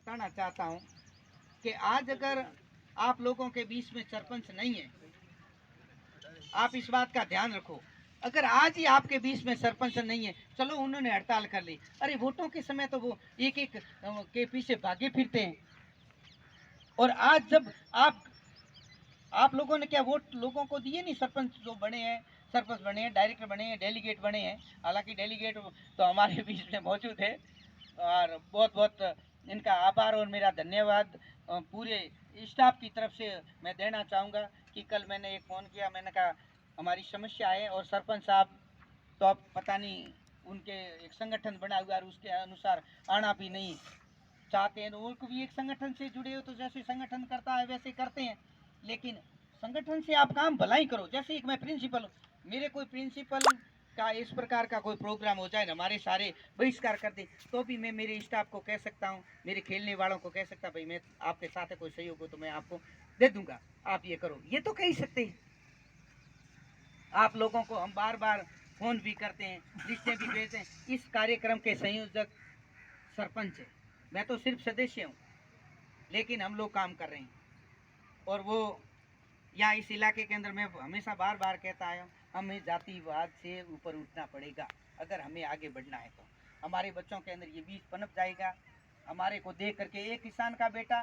बताना चाहता हूँ कि आज अगर आप लोगों के बीच में सरपंच नहीं है, आप इस बात का ध्यान रखो। अगर आज ही आपके बीच में सरपंच नहीं है, चलो उन्होंने हड़ताल कर ली, अरे वोटों के समय तो वो एक एक के पीछे भागे फिरते हैं। और आज जब आप लोगों ने क्या वोट लोगों को दिए नहीं? सरपंच जो बने हैं, सरपंच बने हैं, डायरेक्टर बने हैं, डेलीगेट बने हैं। हालांकि डेलीगेट तो हमारे बीच में मौजूद है और बहुत बहुत इनका आभार और मेरा धन्यवाद पूरे स्टाफ की तरफ से मैं देना चाहूँगा कि कल मैंने एक फ़ोन किया, मैंने कहा हमारी समस्या है और सरपंच साहब तो अब पता नहीं उनके एक संगठन बना हुआ है, उसके अनुसार आना भी नहीं चाहते हैं। वो भी एक संगठन से जुड़े हो तो जैसे संगठन करता है वैसे करते हैं, लेकिन संगठन से आप काम भला ही करो। जैसे एक मैं प्रिंसिपल हूँ, मेरे कोई प्रिंसिपल का इस प्रकार का कोई प्रोग्राम हो जाए, हमारे सारे बहिष्कार कर दे, तो भी मैं मेरे स्टाफ को कह सकता हूँ, मेरे खेलने वालों को कह सकता भाई मैं आपके साथ है, कोई सहयोग हो तो मैं आपको दे दूंगा, आप ये करो, ये तो कह ही सकते हैं। आप लोगों को हम बार बार फोन भी करते हैं, लिस्टें भी भेजते हैं। इस कार्यक्रम के संयोजक सरपंच है, मैं तो सिर्फ सदस्य हूँ, लेकिन हम लोग काम कर रहे हैं। और वो यहाँ इस इलाके के अंदर मैं हमेशा बार बार कहता आया हूँ, हमें जातिवाद से ऊपर उठना पड़ेगा अगर हमें आगे बढ़ना है। तो हमारे बच्चों के अंदर ये बीज पनप जाएगा। हमारे को देख करके एक किसान का बेटा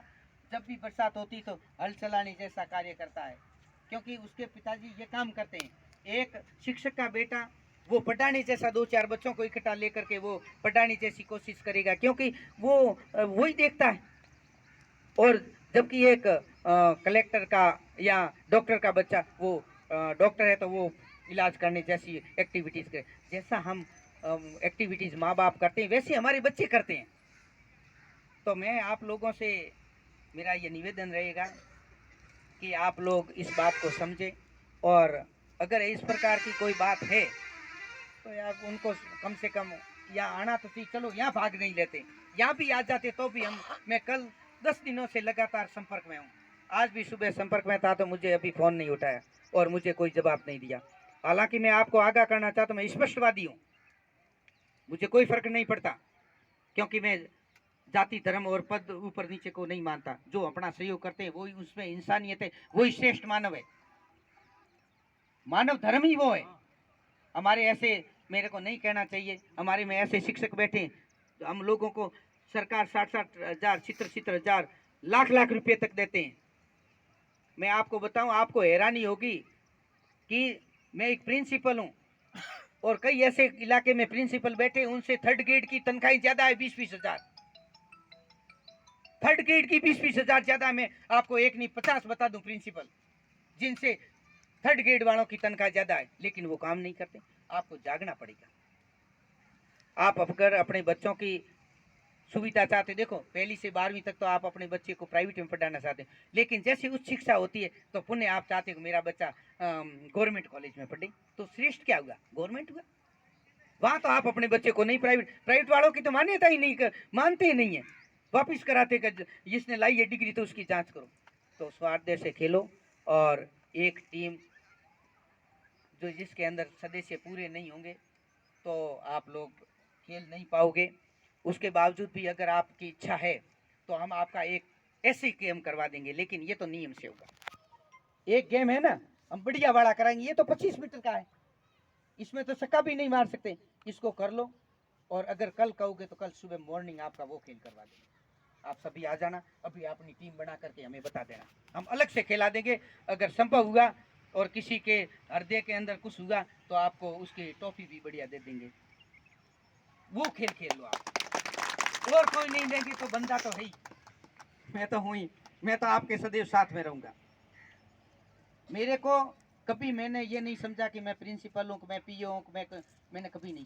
जब भी बरसात होती तो हल चलाने जैसा कार्य करता है, क्योंकि उसके पिताजी ये काम करते हैं। एक शिक्षक का बेटा वो पढ़ाने जैसा दो चार बच्चों को इकट्ठा लेकर के वो पढ़ाने जैसी कोशिश करेगा, क्योंकि वो वही देखता है। और जबकि एक कलेक्टर का या डॉक्टर का बच्चा वो डॉक्टर है तो वो इलाज करने जैसी एक्टिविटीज़ करे। जैसा हम एक्टिविटीज़ माँ बाप करते हैं वैसे हमारे बच्चे करते हैं। तो मैं आप लोगों से मेरा ये निवेदन रहेगा कि आप लोग इस बात को समझें, और अगर इस प्रकार की कोई बात है तो यार उनको कम से कम यहाँ आना तो थी। चलो यहाँ भाग नहीं लेते, यहाँ भी आ जाते तो भी मैं कल 10 दिनों से लगातार संपर्क में हूँ। आज भी सुबह संपर्क में था तो मुझे अभी फ़ोन नहीं उठाया और मुझे कोई जवाब नहीं दिया। हालांकि मैं आपको आगाह करना चाहता हूँ, मैं स्पष्टवादी हूँ, मुझे कोई फर्क नहीं पड़ता, क्योंकि मैं जाति धर्म और पद ऊपर नीचे को नहीं मानता। जो अपना सहयोग करते हैं वही उसमें इंसानियत है, वही श्रेष्ठ मानव है। मानव धर्म ही वो है। हमारे ऐसे मेरे को नहीं कहना चाहिए, हमारे में ऐसे शिक्षक बैठे हैं हम लोगों को सरकार 60-60 हज़ार 70-70 हज़ार लाख रुपए तक देते हैं। मैं आपको बताऊं, आपको हैरानी होगी कि मैं एक प्रिंसिपल हूं और कई ऐसे इलाके में प्रिंसिपल बैठे, उनसे थर्ड ग्रेड की तनख्वाही ज्यादा है, 20-20 हज़ार। थर्ड ग्रेड की 20-20 हज़ार ज्यादा। मैं आपको एक नहीं 50 बता दूं प्रिंसिपल जिनसे थर्ड ग्रेड वालों की तनख्वाह ज्यादा है, लेकिन वो काम नहीं करते। आपको जागना पड़ेगा। आप अगर अपने बच्चों की सुविधा चाहते, देखो पहली से 12वीं तक तो आप अपने बच्चे को प्राइवेट में पढ़ाना चाहते हैं, लेकिन जैसी उच्च शिक्षा होती है तो पुनः आप चाहते हो मेरा बच्चा गवर्नमेंट कॉलेज में पढ़े, तो श्रेष्ठ क्या हुआ? गवर्नमेंट हुआ। वहां तो आप अपने बच्चे को नहीं, प्राइवेट वालों की तो मान्यता ही नहीं मानते ही नहीं है, वापिस कराते कर जिसने लाई है डिग्री तो उसकी जांच करो। तो स्वार्थ से खेलो, और एक टीम जो जिसके अंदर सदस्य पूरे नहीं होंगे तो आप लोग खेल नहीं पाओगे। उसके बावजूद भी अगर आपकी इच्छा है तो हम आपका एक ऐसे गेम करवा देंगे, लेकिन ये तो नियम से होगा। एक गेम है ना, हम बढ़िया वाला कराएंगे। ये तो 25 मीटर का है, इसमें तो छक्का भी नहीं मार सकते। इसको कर लो, और अगर कल कहोगे तो कल सुबह मॉर्निंग आपका वो खेल करवा देंगे। आप सभी आ जाना, अभी अपनी टीम बना करके हमें बता देना, हम अलग से खेला देंगे। अगर संभव हुआ और किसी के हृदय के अंदर कुछ हुआ तो आपको उसकी टॉफी भी बढ़िया दे देंगे। वो खेल खेल लो आप, और कोई नहीं देंगे तो बंदा तो है ही, मैं तो हूँ ही, मैं तो आपके सदैव साथ में रहूंगा। मेरे को कभी मैंने ये नहीं समझा कि मैं प्रिंसिपल हूँ, मैं पीओ हूँ, मैंने कभी नहीं